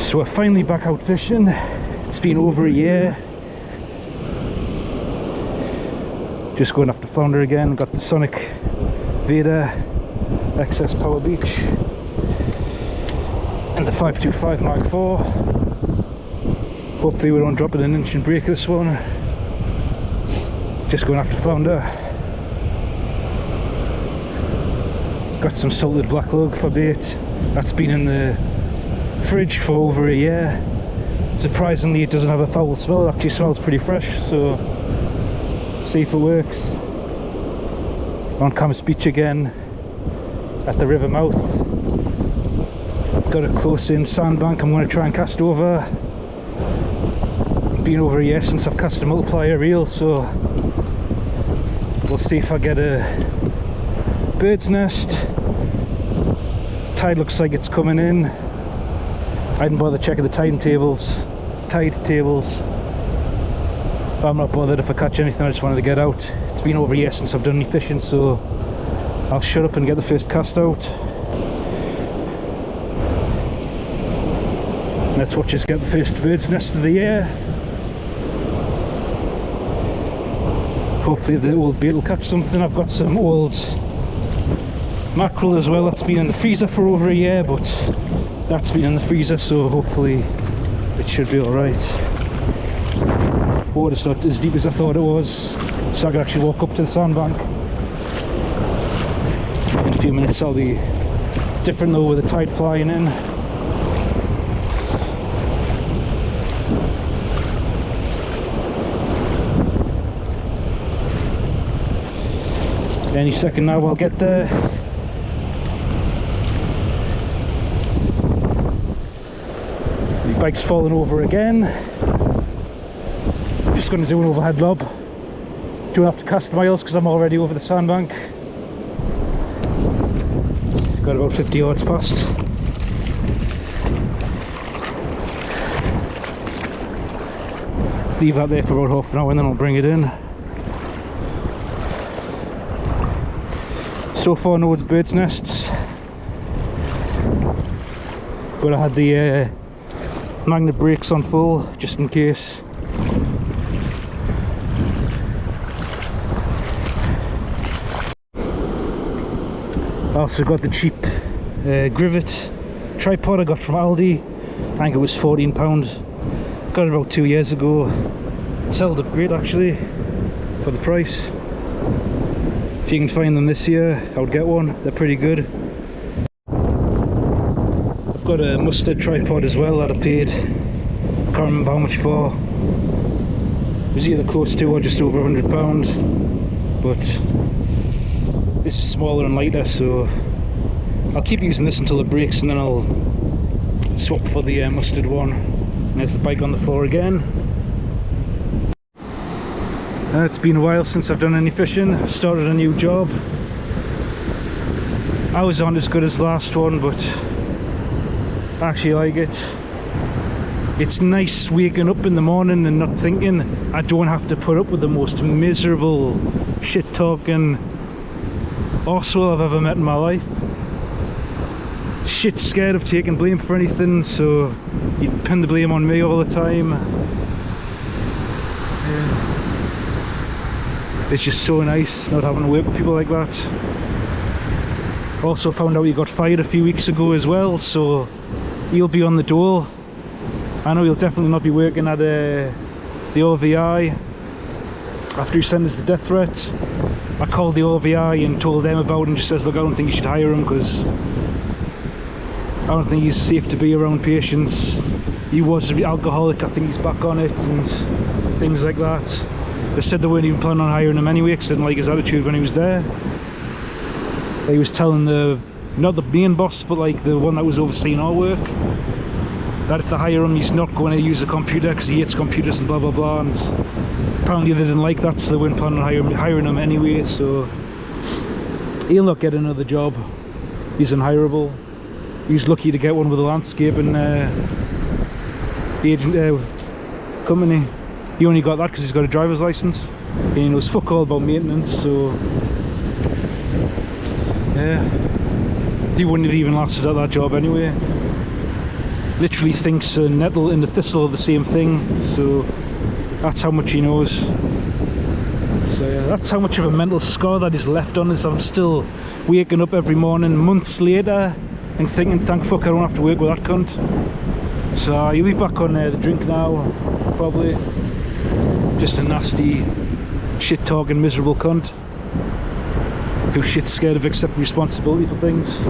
So we're finally back out fishing. It's been over a year. Just going after flounder again. Got the Sonic Vader XS Power Beach and the 525 Mark IV. Hopefully we don't drop it an inch and break this one. Just going after flounder. Got some salted black lug for bait. That's been in the fridge for over a year. Surprisingly, it doesn't have a foul smell. It actually smells pretty fresh, so see if it works. On Camps Beach again at the river mouth. Got a close in sandbank I'm going to try and cast over. Been over a year since I've cast a multiplier reel, so we'll see if I get a bird's nest. Tide looks like it's coming in. I didn't bother checking the tide tables. I'm not bothered if I catch anything. I just wanted to get out. It's been over a year since I've done any fishing, so I'll shut up and get the first cast out. Let's watch us get the first bird's nest of the year. Hopefully the old bait will catch something. I've got some old mackerel as well. That's been in the freezer for over a year, but that's been in the freezer, so hopefully it should be alright. Water's not as deep as I thought it was, so I can actually walk up to the sandbank. In a few minutes I'll be different though with the tide flying in. Any second now I'll get there. The bike's falling over again. Just going to do an overhead lob. Don't have to cast miles because I'm already over the sandbank. Got about 50 yards past. Leave that there for about half an hour and then I'll bring it in. So far no bird's nests, but I had the magnet brakes on full just in case. I also got the cheap Grivet tripod I got from Aldi. I think it was £14. Got it about 2 years ago. It's held up great actually for the price. If you can find them this year, I would get one. They're pretty good. I've got a mustard tripod as well that I paid, can't remember how much for. It was either close to or just over £100, but this is smaller and lighter, so I'll keep using this until it breaks and then I'll swap for the mustard one. And there's the bike on the floor again. It's been a while since I've done any fishing. Started a new job. I was on as good as the last one, but I actually like it. It's nice waking up in the morning and not thinking I don't have to put up with the most miserable shit talking arsehole I've ever met in my life. Shit scared of taking blame for anything, so you pin the blame on me all the time. It's just so nice not having to work with people like that. Also found out he got fired a few weeks ago as well, so he'll be on the dole. I know he'll definitely not be working at the RVI after he sent us the death threat. I called the RVI and told them about it and just says, look, I don't think you should hire him because I don't think he's safe to be around patients. He was an alcoholic, I think he's back on it and things like that. They said they weren't even planning on hiring him anyway because they didn't like his attitude when he was there. He was telling not the main boss, but like the one that was overseeing our work, that if they hire him he's not going to use a computer because he hates computers and blah blah blah, and apparently they didn't like that, so they weren't planning on hiring him anyway, so he'll not get another job. He's unhireable. He was lucky to get one with a landscaping agent company. He only got that because he's got a driver's license and he knows fuck all about maintenance, so yeah, he wouldn't have even lasted at that job anyway. literally thinks a nettle and a thistle are the same thing, so that's how much he knows. So yeah, that's how much of a mental scar that is left on us. I'm still waking up every morning months later and thinking, thank fuck I don't have to work with that cunt. So he'll be back on the drink now, probably. Just a nasty, shit-talking, miserable cunt who's shit scared of accepting responsibility for things.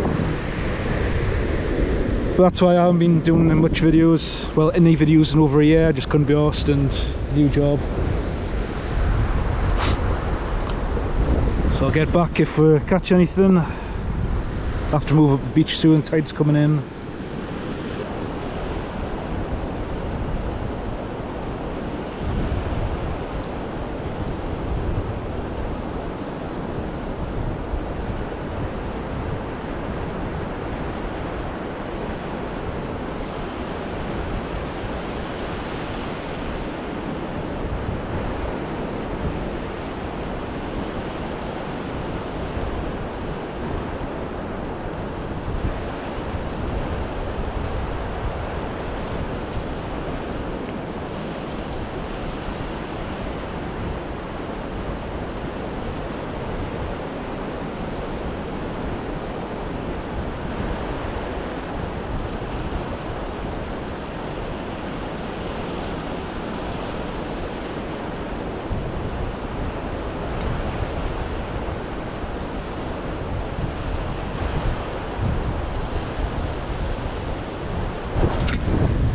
But that's why I haven't been doing much videos, well, any videos in over a year. I just couldn't be arsed, and new job. So I'll get back if we catch anything. I'll have to move up the beach soon, tide's coming in.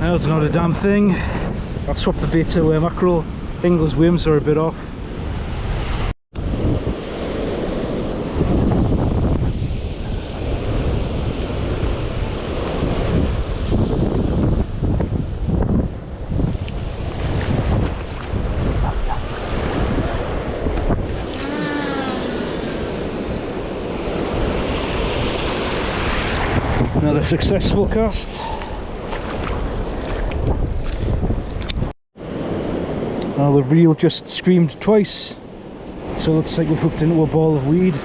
Now it's not a damn thing. I'll swap the bait to mackerel. Ingles worms are a bit off. Another successful cast. Now the reel just screamed twice, so it looks like we've hooked into a ball of weed.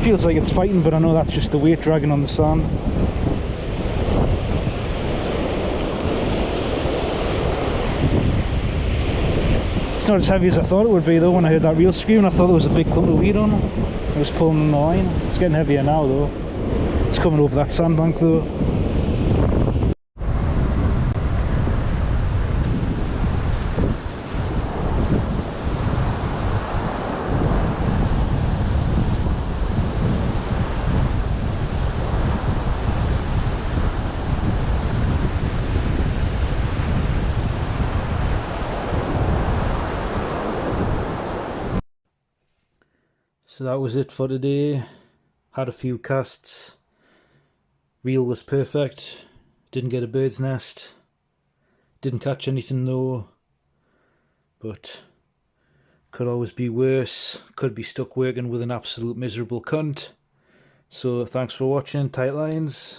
Feels like it's fighting, but I know that's just the weight dragging on the sand. It's not as heavy as I thought it would be though. When I heard that reel scream, I thought there was a big clump of weed on it. I was pulling on the line. It's getting heavier now though. It's coming over that sandbank though. So that was it for today. Had a few casts. Reel was perfect. Didn't get a bird's nest. Didn't catch anything though. But could always be worse. Could be stuck working with an absolute miserable cunt. So thanks for watching. Tight lines.